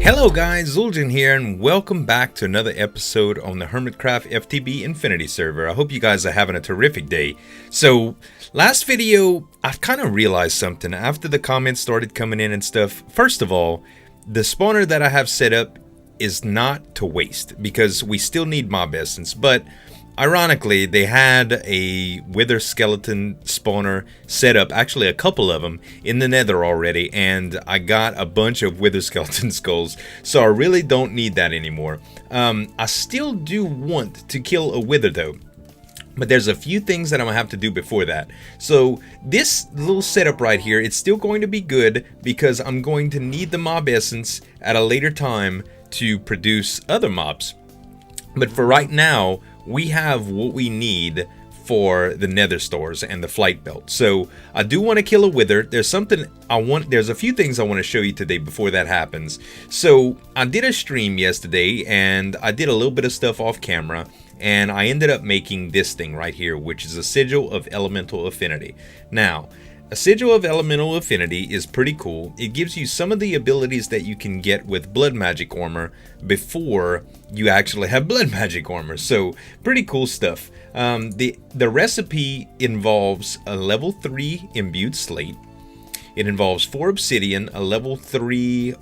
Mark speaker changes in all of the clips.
Speaker 1: Hello guys, Zueljin here, and welcome back to another episode on the Hermitcraft FTB Infinity server. I hope you guys are having a terrific day. So, last video, I've kind of realized something after the comments started coming in and stuff. First of all, the spawner that I have set up is not to waste because we still need mob essence, but ironically, they had a wither skeleton spawner set up, actually a couple of them, in the nether already, and I got a bunch of wither skeleton skulls, so I really don't need that anymore. I still do want to kill a wither though, but there's a few things that I'm going to have to do before that. So this little setup right here, it's still going to be good because I'm going to need the mob essence at a later time to produce other mobs. But for right now, we have what we need for the nether stores and the flight belt. So I do want to kill a wither. There's a few things I want to show you today before that happens. So I did a stream yesterday and I did a little bit of stuff off camera, and I ended up making this thing right here, which is a Sigil of Elemental Affinity. Now, a Sigil of Elemental Affinity is pretty cool. It gives you some of the abilities that you can get with Blood Magic Armor before you actually have Blood Magic Armor. So, pretty cool stuff. The recipe involves a level 3 imbued slate. It involves 4 obsidian, a level 3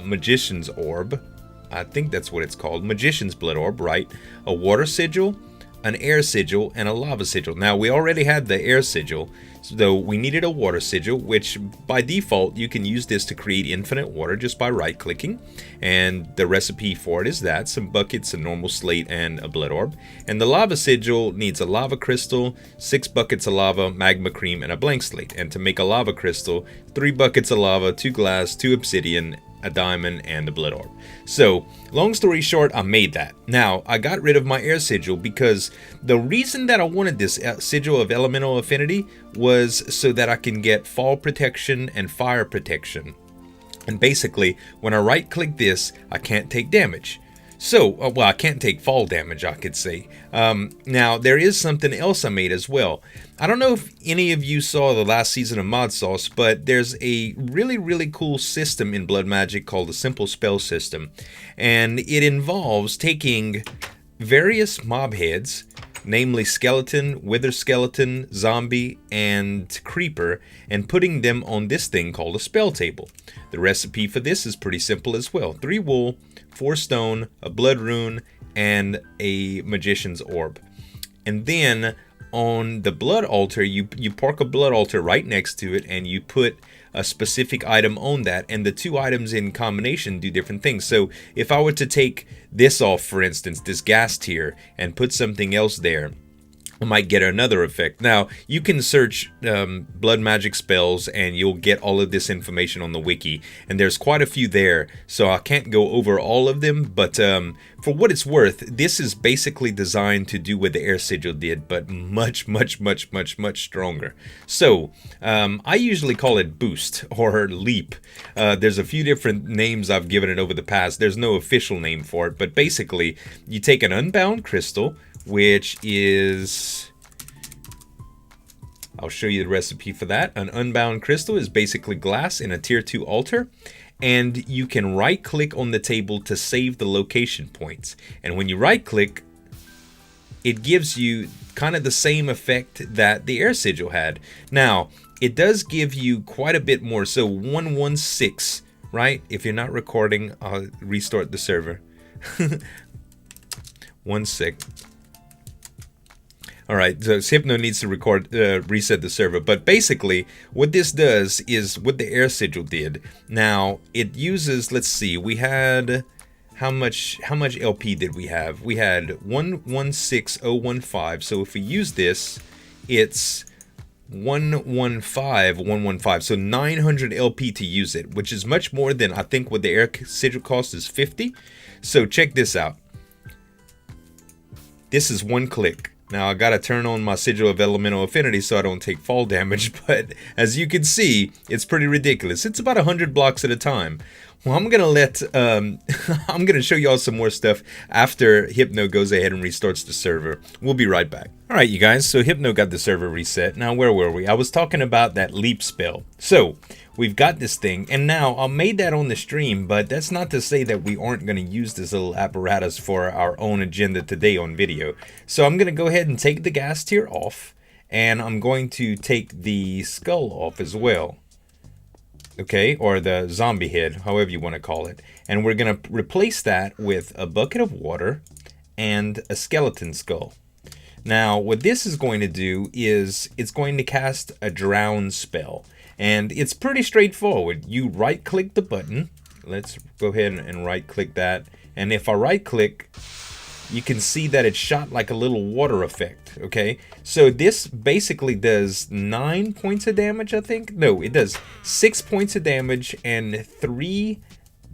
Speaker 1: Magician's Orb. I think that's what it's called. Magician's Blood Orb, right? A Water Sigil, an Air Sigil, and a Lava Sigil. Now, we already had the Air Sigil, so we needed a Water Sigil, which by default, you can use this to create infinite water just by right-clicking. And the recipe for it is that, some buckets, a normal slate, and a blood orb. And the Lava Sigil needs a lava crystal, 6 buckets of lava, magma cream, and a blank slate. And to make a lava crystal, 3 buckets of lava, 2 glass, 2 obsidian, a diamond, and the blood orb. So, long story short, I made that. Now, I got rid of my air sigil because the reason that I wanted this sigil of elemental affinity was so that I can get fall protection and fire protection. And basically, when I right click this, I can't take damage. So, well, I can't take fall damage, I could say. Now, there is something else I made as well. I don't know if any of you saw the last season of Mod Sauce, but there's a really cool system in Blood Magic called the Simple Spell System. And it involves taking various mob heads, namely skeleton, wither skeleton, zombie, and creeper, and putting them on this thing called a spell table. The recipe for this is pretty simple as well. 3 wool, 4 stone, a blood rune, and a magician's orb. And then on the blood altar, you park a blood altar right next to it, and you put a specific item on that, and the 2 items in combination do different things. So if I were to take this off, for instance, this gas tier, and put something else there, I might get another effect. Now, you can search blood magic spells and you'll get all of this information on the wiki. And there's quite a few there, so I can't go over all of them. But for what it's worth, this is basically designed to do what the Air Sigil did, but much stronger. So, I usually call it Boost or Leap. There's a few different names I've given it over the past. There's no official name for it, but basically, you take an unbound crystal, which is, I'll show you the recipe for that. An unbound crystal is basically glass in a tier 2 altar, and you can right click on the table to save the location points. And when you right click, it gives you kind of the same effect that the air sigil had. Now, it does give you quite a bit more, so 116, right? If you're not recording, I'll restart the server. 1 sec. Alright, so Hypno needs to reset the server, but basically what this does is what the air sigil did. Now, it uses, let's see, we had, how much LP did we have? We had 116015, so if we use this, it's 115115, so 900 LP to use it, which is much more than, I think what the air sigil cost is 50. So check this out. This is 1 click. Now, I gotta turn on my Sigil of Elemental Affinity so I don't take fall damage, but as you can see, it's pretty ridiculous. It's about 100 blocks at a time. Well, I'm gonna let I'm gonna show y'all some more stuff after Hypno goes ahead and restarts the server. We'll be right back. All right, you guys. So Hypno got the server reset. Now, where were we? I was talking about that leap spell. So we've got this thing, and now I made that on the stream, but that's not to say that we aren't gonna use this little apparatus for our own agenda today on video. So I'm gonna go ahead and take the gas tier off, and I'm going to take the skull off as well. Okay, or the zombie head, however you want to call it. And we're going to replace that with a bucket of water and a skeleton skull. Now, what this is going to do is it's going to cast a drown spell. And it's pretty straightforward. You right-click the button. Let's go ahead and right-click that. And if I right-click, you can see that it shot like a little water effect, okay? So this basically does 9 points of damage, I think? No, it does 6 points of damage and 3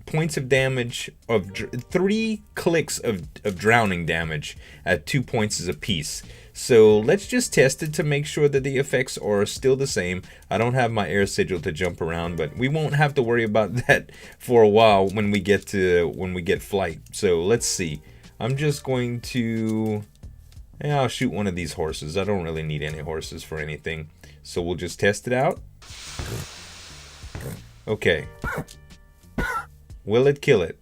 Speaker 1: points of damage, 3 clicks of drowning damage at 2 points apiece. So let's just test it to make sure that the effects are still the same. I don't have my air sigil to jump around, but we won't have to worry about that for a while when we get flight. So let's see. I'm just going to, yeah, I'll shoot one of these horses. I don't really need any horses for anything. So we'll just test it out. Okay. Will it kill it?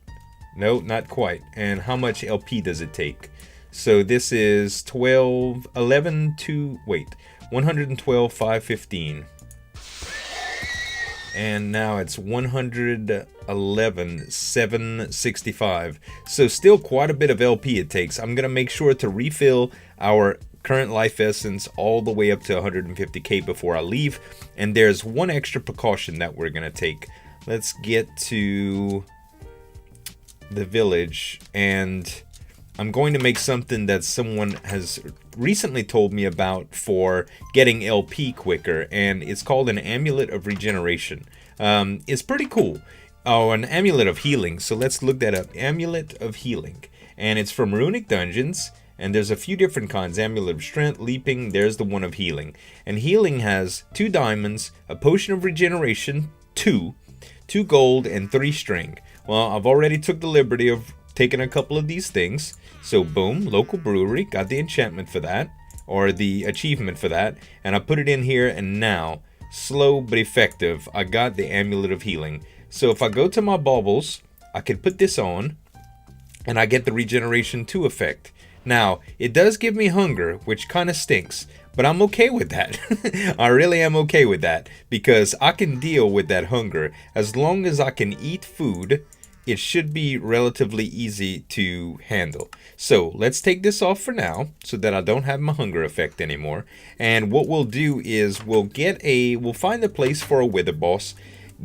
Speaker 1: No, not quite. And how much LP does it take? So this is 112, 515. And now it's 111, 765. So still quite a bit of LP it takes. I'm going to make sure to refill our current life essence all the way up to 150k before I leave. And there's one extra precaution that we're going to take. Let's get to the village, and I'm going to make something that someone has recently told me about for getting LP quicker, and it's called an Amulet of Regeneration. It's pretty cool. Oh, an Amulet of Healing. So let's look that up. Amulet of Healing. And it's from Runic Dungeons, and there's a few different kinds. Amulet of Strength, Leaping, there's the one of Healing. And Healing has 2 diamonds, a Potion of Regeneration, 2 gold, and 3 string. Well, I've already took the liberty of taking a couple of these things. So boom, local brewery, got the enchantment for that, or the achievement for that, and I put it in here, and now, slow but effective, I got the Amulet of Healing. So if I go to my baubles, I can put this on, and I get the Regeneration 2 effect. Now, it does give me hunger, which kind of stinks, but I'm okay with that. I really am okay with that, because I can deal with that hunger. As long as I can eat food, it should be relatively easy to handle. So let's take this off for now so that I don't have my hunger effect anymore. And what we'll do is we'll find a place for a wither boss,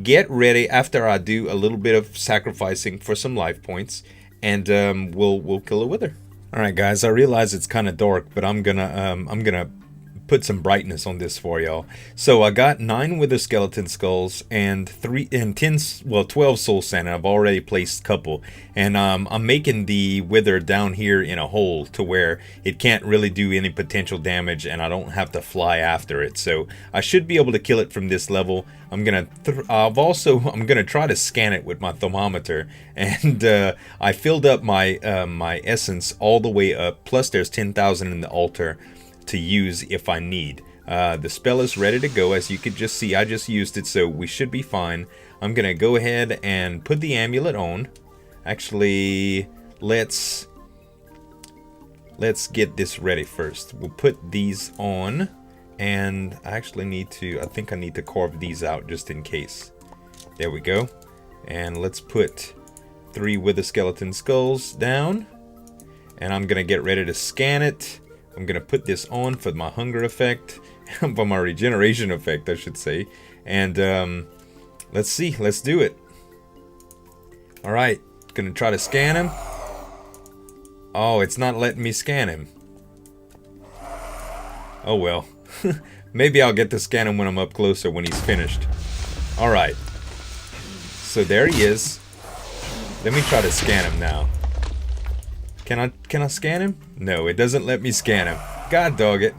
Speaker 1: get ready after I do a little bit of sacrificing for some life points, and we'll kill a wither. All right, guys, I realize it's kind of dark, but I'm gonna put some brightness on this for y'all. So I got 9 wither skeleton skulls and 12 soul sand. I've already placed a couple, and I'm making the wither down here in a hole to where it can't really do any potential damage, and I don't have to fly after it. So I should be able to kill it from this level. I'm gonna try to scan it with my thermometer, and I filled up my my essence all the way up. Plus, there's 10,000 in the altar to use if I need. The spell is ready to go. As you can just see, I just used it, so we should be fine. I'm gonna go ahead and put the amulet on. Actually, let's get this ready first. We'll put these on, and I think I need to carve these out just in case. There we go. And let's put 3 wither skeleton skulls down, and I'm gonna get ready to scan it. I'm going to put this on for my hunger effect, for my regeneration effect, I should say. And let's see, let's do it. Alright, going to try to scan him. Oh, it's not letting me scan him. Oh well. Maybe I'll get to scan him when I'm up closer, when he's finished. Alright. So there he is. Let me try to scan him now. Can I scan him? No, it doesn't let me scan him. God dog it.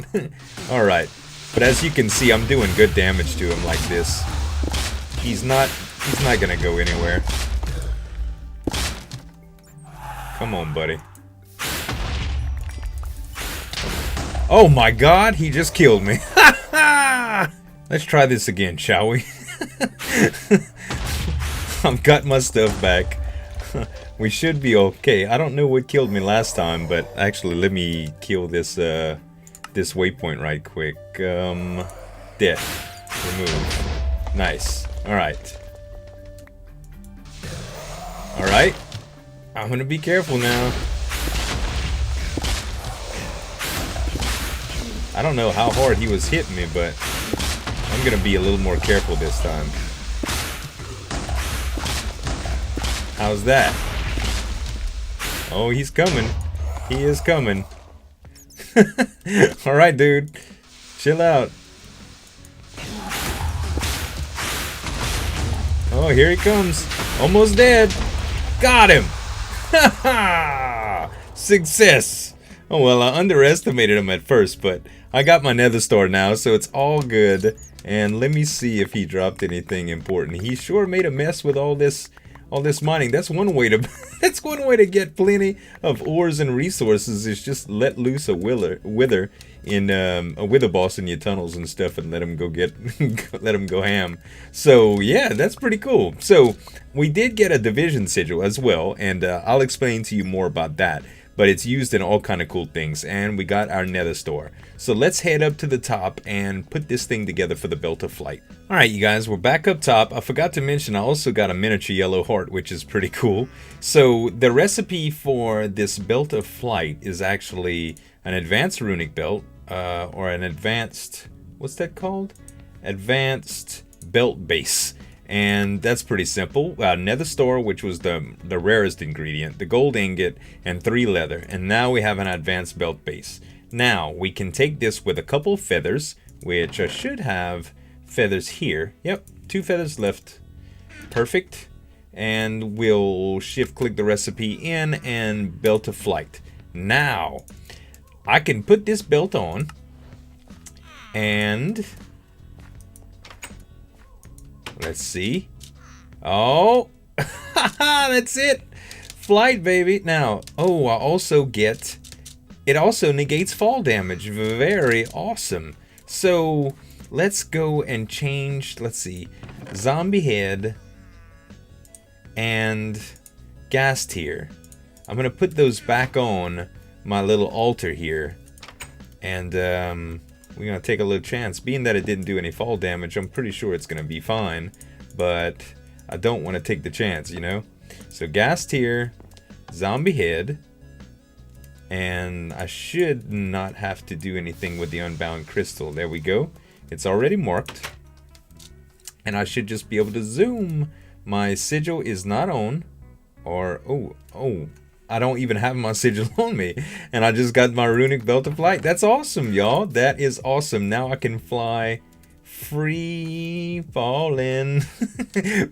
Speaker 1: Alright. But as you can see, I'm doing good damage to him like this. He's not gonna go anywhere. Come on, buddy. Oh my god, he just killed me. Let's try this again, shall we? I've got my stuff back. We should be okay. I don't know what killed me last time, but actually let me kill this this waypoint right quick. Dead. Remove. Nice. Alright. Alright. I'm gonna be careful now. I don't know how hard he was hitting me, but I'm gonna be a little more careful this time. How's that? Oh, he's coming. He is coming. Alright, dude. Chill out. Oh, here he comes. Almost dead. Got him. Success. Oh, well, I underestimated him at first, but I got my nether star now, so it's all good. And let me see if he dropped anything important. He sure made a mess with all this mining. That's one way to that's one way to get plenty of ores and resources, is just let loose a wither in a wither boss in your tunnels and stuff, and let him go get let him go ham. So yeah, that's pretty cool. So we did get a division sigil as well, and I'll explain to you more about that. But it's used in all kind of cool things, and we got our nether store. So let's head up to the top and put this thing together for the belt of flight. Alright, you guys, we're back up top. I forgot to mention I also got a miniature yellow heart, which is pretty cool. So the recipe for this belt of flight is actually an advanced runic belt, or an advanced, what's that called? Advanced belt base. And that's pretty simple. Nether store, which was the rarest ingredient, the gold ingot, and 3 leather. And now we have an advanced belt base. Now, we can take this with a couple of feathers, which I should have feathers here. Yep, 2 feathers left. Perfect. And we'll shift click the recipe in and belt of flight. Now, I can put this belt on and... let's see. Oh, that's it. Flight, baby. Now, oh, I also get, it also negates fall damage. Very awesome. So let's go and change, let's see, zombie head and gas tier. I'm going to put those back on my little altar here. And, we're going to take a little chance. Being that it didn't do any fall damage, I'm pretty sure it's going to be fine. But I don't want to take the chance, you know? So gas tier, zombie head. And I should not have to do anything with the unbound crystal. There we go. It's already marked. And I should just be able to zoom. My sigil is not on. Or, oh. I don't even have my sigil on me, and I just got my runic belt of flight. That's awesome, y'all. That is awesome. Now I can fly free falling.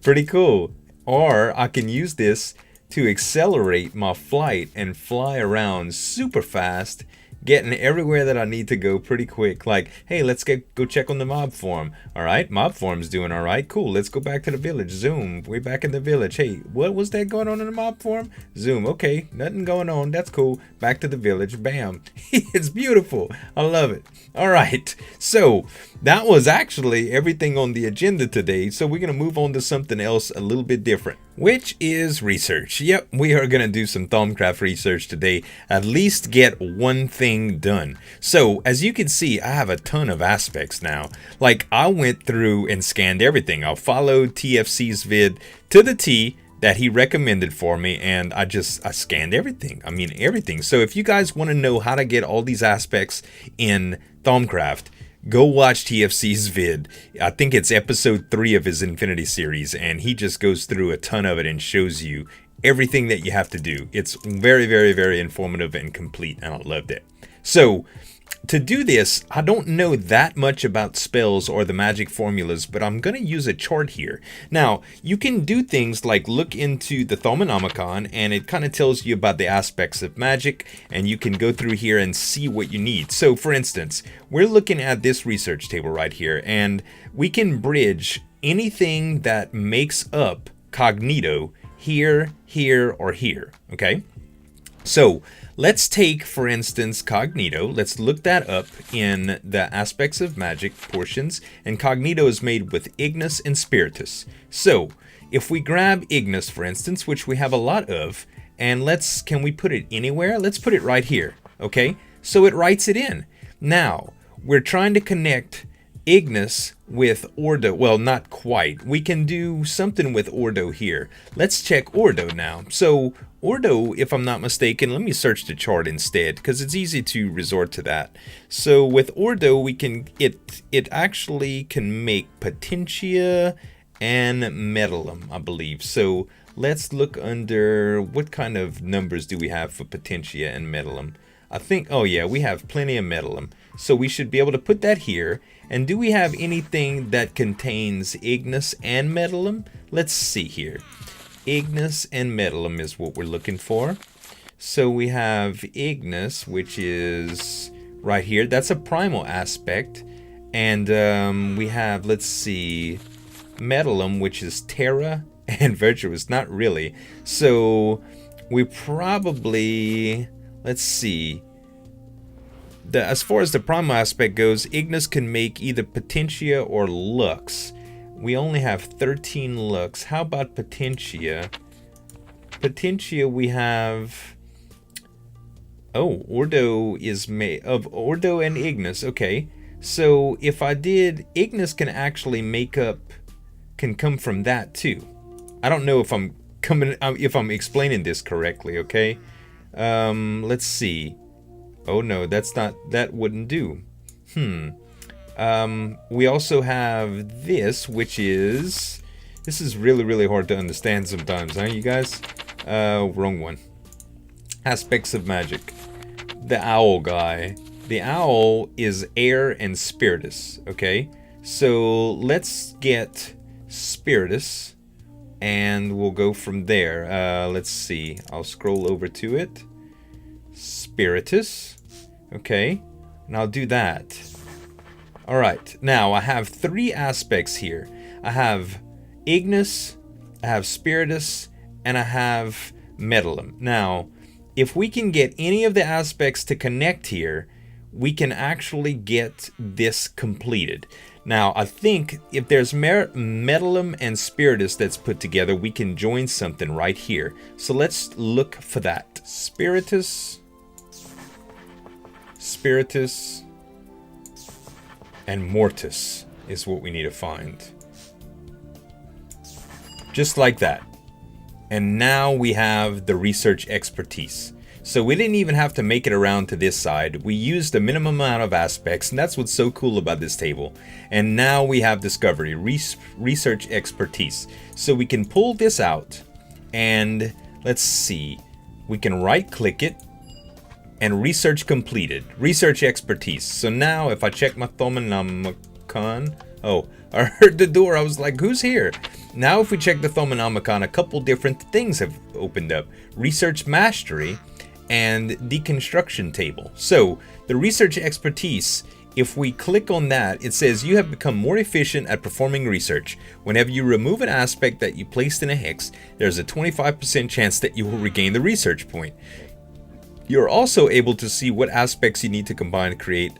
Speaker 1: Pretty cool. Or I can use this to accelerate my flight and fly around super fast, getting everywhere that I need to go pretty quick. Like, hey, let's go check on the mob farm. All right, mob farm's doing all right. Cool, let's go back to the village. Zoom, we're back in the village. Hey, what was that going on in the mob farm? Zoom, okay, nothing going on. That's cool. Back to the village. Bam. It's beautiful. I love it. All right, so that was actually everything on the agenda today. So we're going to move on to something else a little bit different, which is research. Yep, we are going to do some Thaumcraft research today. At least get one thing done. So as you can see, I have a ton of aspects now. Like, I went through and scanned everything. I followed TFC's vid to the T that he recommended for me, and I scanned everything. I mean, everything. So if you guys want to know how to get all these aspects in Thaumcraft, go watch TFC's vid. I think it's episode 3 of his Infinity series, and he just goes through a ton of it and shows you everything that you have to do. It's very, very, very informative and complete, and I loved it. So to do this, I don't know that much about spells or the magic formulas, but I'm going to use a chart here. Now, you can do things like look into the Thauminomicon, and it kind of tells you about the aspects of magic, and you can go through here and see what you need. So, for instance, we're looking at this research table right here, and we can bridge anything that makes up Cognito here, here, or here, okay? So let's take, for instance, Cognito. Let's look that up in the aspects of magic portions. And Cognito is made with Ignis and Spiritus. So if we grab Ignis, for instance, which we have a lot of, and can we put it anywhere? Let's put it right here, okay? So it writes it in. Now, we're trying to connect Ignis with Ordo. Well, not quite. We can do something with Ordo here. Let's check Ordo now. So Ordo, if I'm not mistaken, let me search the chart instead, because it's easy to resort to that. So with Ordo, we can, it actually can make Potentia and Metallum, I believe. So let's look under, what kind of numbers do we have for Potentia and Metallum? I think, oh yeah, we have plenty of Metallum. So we should be able to put that here. And do we have anything that contains Ignis and Metallum? Let's see here. Ignis and Metallum is what we're looking for. So we have Ignis, which is right here. That's a primal aspect. And we have, let's see, Metallum, which is Terra and Virtuous. Not really. So we probably, let's see. As far as the primal aspect goes, Ignis can make either Potentia or Lux. We only have 13 Lux. How about Potentia? Potentia we have... Oh, Ordo is made of Ordo and Ignis. Okay. So if I did, Ignis can actually make up, can come from that too. I don't know if I'm explaining this correctly, okay? Let's see. Oh no, that wouldn't do. We also have this, which is... This is really, really hard to understand sometimes, huh, you guys? Wrong one. Aspects of magic. The owl guy. The owl is air and spiritus, okay? So let's get spiritus, and we'll go from there. Let's see. I'll scroll over to it. Spiritus. Okay, and I'll do that. Alright, now I have 3 aspects here. I have Ignis, I have Spiritus, and I have Metallum. Now, if we can get any of the aspects to connect here, we can actually get this completed. Now, I think if there's Metallum and Spiritus that's put together, we can join something right here. So let's look for that. Spiritus, and Mortis is what we need to find. Just like that. And now we have the research expertise. So we didn't even have to make it around to this side. We used the minimum amount of aspects, and that's what's so cool about this table. And now we have discovery, research expertise. So we can pull this out, and let's see. We can right click it, and research completed. Research expertise. So now if I check my Thaumium, oh, I heard the door. I was like, who's here? Now if we check the Thaumium, a couple different things have opened up. Research mastery and deconstruction table. So the research expertise, if we click on that, it says you have become more efficient at performing research. Whenever you remove an aspect that you placed in a hex, there's a 25% chance that you will regain the research point. You're also able to see what aspects you need to combine to create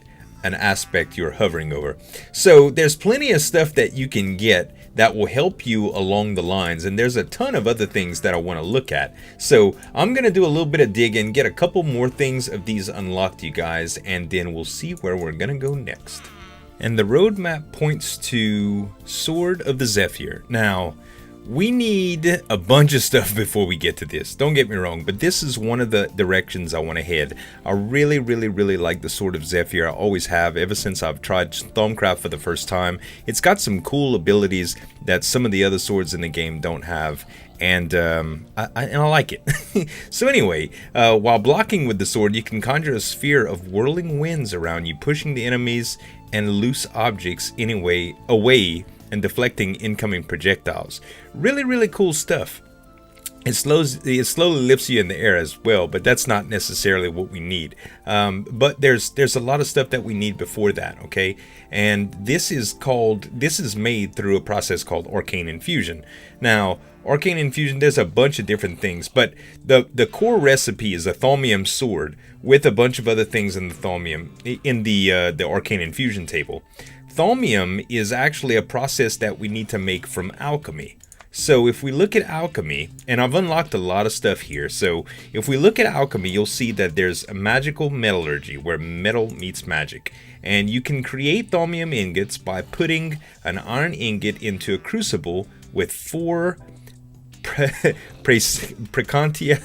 Speaker 1: an aspect you're hovering over. So there's plenty of stuff that you can get that will help you along the lines, and there's a ton of other things that I want to look at. So I'm going to do a little bit of digging, get a couple more things of these unlocked, you guys, and then we'll see where we're going to go next. And the roadmap points to Sword of the Zephyr. Now, we need a bunch of stuff before we get to this. Don't get me wrong, but this is one of the directions I want to head. I really, really, really like the Sword of Zephyr. I always have, ever since I've tried Thaumcraft for the first time. It's got some cool abilities that some of the other swords in the game don't have, and I like it. So anyway, while blocking with the sword, you can conjure a sphere of whirling winds around you, pushing the enemies and loose objects away and deflecting incoming projectiles. Really, really cool stuff. it slowly lifts you in the air as well, but that's not necessarily what we need. But there's a lot of stuff that we need before that, okay? And this is made through a process called arcane infusion. Now, arcane infusion, there's a bunch of different things, but the core recipe is a Thaumium sword with a bunch of other things in the Thaumium in the arcane infusion table. Thaumium is actually a process that we need to make from alchemy. So if we look at alchemy, and I've unlocked a lot of stuff here, so if we look at alchemy, you'll see that there's a magical metallurgy where metal meets magic. And you can create Thaumium ingots by putting an iron ingot into a crucible with 4 precantia.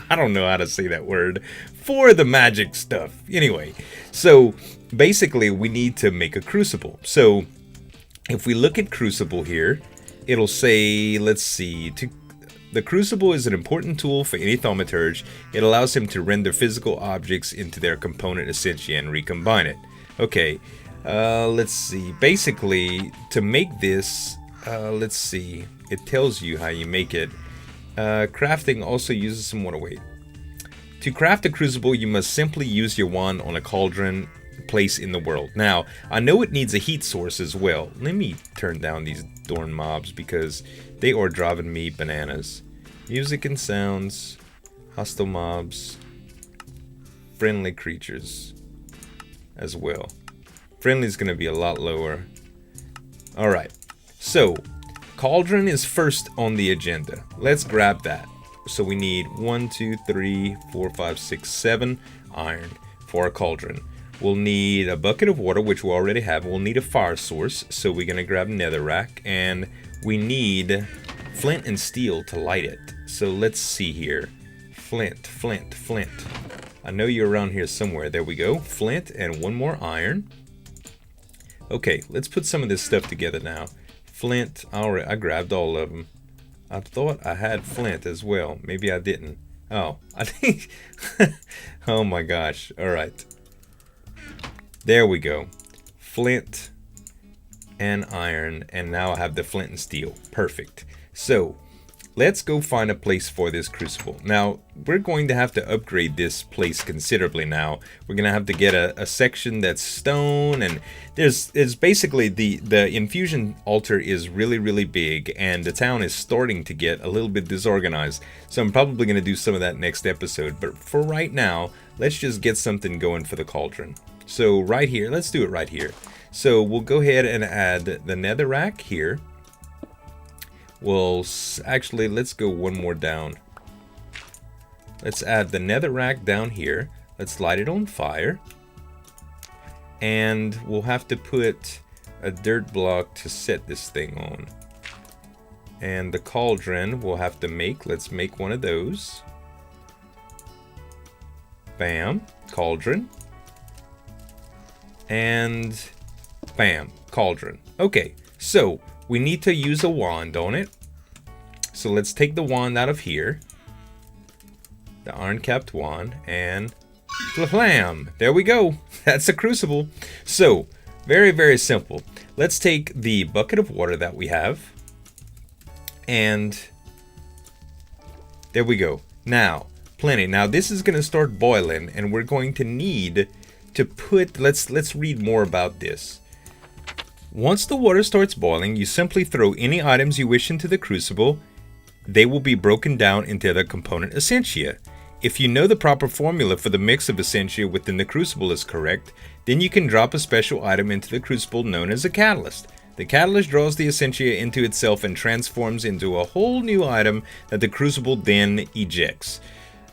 Speaker 1: I don't know how to say that word. For the magic stuff. Anyway, so basically we need to make a crucible. So if we look at crucible here, it'll say, let's see, the crucible is an important tool for any thaumaturge. It allows him to render physical objects into their component essentia and recombine it. Okay, let's see. Basically, to make this, let's see, it tells you how you make it. Crafting also uses some water weight. To craft a crucible, you must simply use your wand on a cauldron place in the world. Now, I know it needs a heat source as well. Let me turn down these darn mobs because they are driving me bananas. Music and sounds, hostile mobs, friendly creatures as well. Friendly is going to be a lot lower. Alright, so cauldron is first on the agenda. Let's grab that. So we need 1, 2, 3, 4, 5, 6, 7 iron for our cauldron. We'll need a bucket of water, which we already have. We'll need a fire source, so we're going to grab netherrack. And we need flint and steel to light it. So let's see here. Flint, flint, flint. I know you're around here somewhere. There we go. Flint and 1 more iron. Okay, let's put some of this stuff together now. Flint, alright, I grabbed all of them. I thought I had flint as well. Maybe I didn't. Oh, I think... oh my gosh. Alright. There we go. Flint and iron. And now I have the flint and steel. Perfect. So, let's go find a place for this crucible. Now, we're going to have to upgrade this place considerably now. We're going to have to get a section that's stone, and there's basically the infusion altar is really, really big, and the town is starting to get a little bit disorganized. So I'm probably going to do some of that next episode. But for right now, let's just get something going for the cauldron. So right here, let's do it right here. So we'll go ahead and add the netherrack here. Well, actually, let's go one more down. Let's add the netherrack down here. Let's light it on fire. And we'll have to put a dirt block to set this thing on. And the cauldron we'll have to make. Let's make one of those. Bam. Cauldron. And bam. Cauldron. Okay, so we need to use a wand on it. So let's take the wand out of here. The iron-capped wand. And flam! There we go. That's a crucible. So, very, very simple. Let's take the bucket of water that we have. And there we go. Now, plenty. Now, this is going to start boiling. And we're going to need to put... Let's read more about this. Once the water starts boiling, you simply throw any items you wish into the crucible. They will be broken down into their component essentia. If you know the proper formula for the mix of essentia within the crucible is correct, then you can drop a special item into the crucible known as a catalyst. The catalyst draws the essentia into itself and transforms into a whole new item that the crucible then ejects.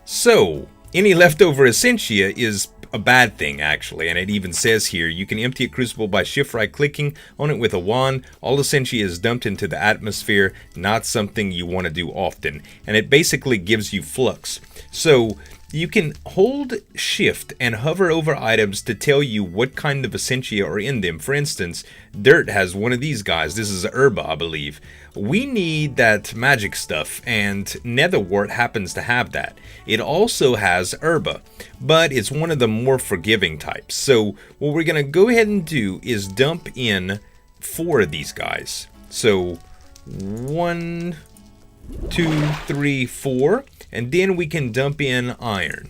Speaker 1: So, any leftover essentia is a bad thing, actually, and it even says here you can empty a crucible by shift right clicking on it with a wand. All essentia is dumped into the atmosphere, not something you want to do often, and it basically gives you flux. So you can hold shift and hover over items to tell you what kind of essentia are in them. For instance, dirt has one of these guys. This is herba, I believe. We need that magic stuff, and netherwort happens to have that. It also has herba, but it's one of the more forgiving types. So what we're going to go ahead and do is dump in 4 of these guys. So 1, 2, 3, 4, and then we can dump in iron.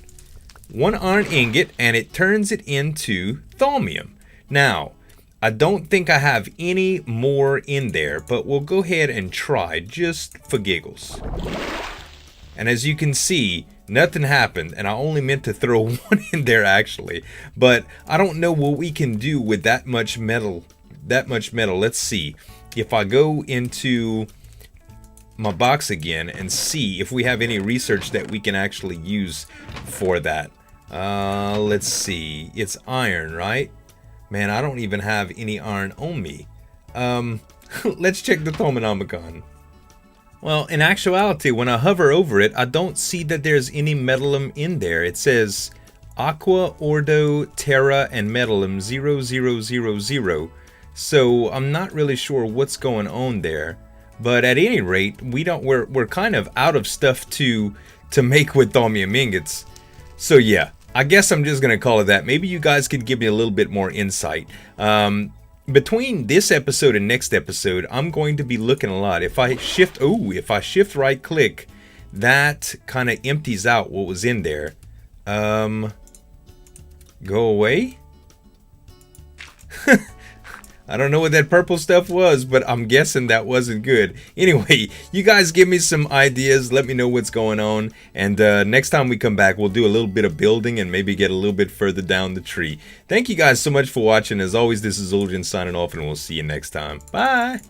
Speaker 1: 1 iron ingot, and it turns it into Thaumium. Now, I don't think I have any more in there, but we'll go ahead and try just for giggles. And as you can see, nothing happened, and I only meant to throw 1 in there actually. But I don't know what we can do with that much metal. Let's see. If I go into my box again and see if we have any research that we can actually use for that. Let's see. It's iron, right? Man, I don't even have any iron on me. Let's check the Thauminomicon. Well, in actuality, when I hover over it, I don't see that there's any metallum in there. It says Aqua, Ordo, Terra, and Metallum 0000. So I'm not really sure what's going on there. But at any rate, we're kind of out of stuff to make with Thaumium ingots. So yeah, I guess I'm just gonna call it that. Maybe you guys could give me a little bit more insight. Between this episode and next episode, I'm going to be looking a lot. If I shift right click, that kind of empties out what was in there. Go away. I don't know what that purple stuff was, but I'm guessing that wasn't good. Anyway, you guys give me some ideas. Let me know what's going on. And next time we come back, we'll do a little bit of building and maybe get a little bit further down the tree. Thank you guys so much for watching. As always, this is Zueljin signing off, and we'll see you next time. Bye!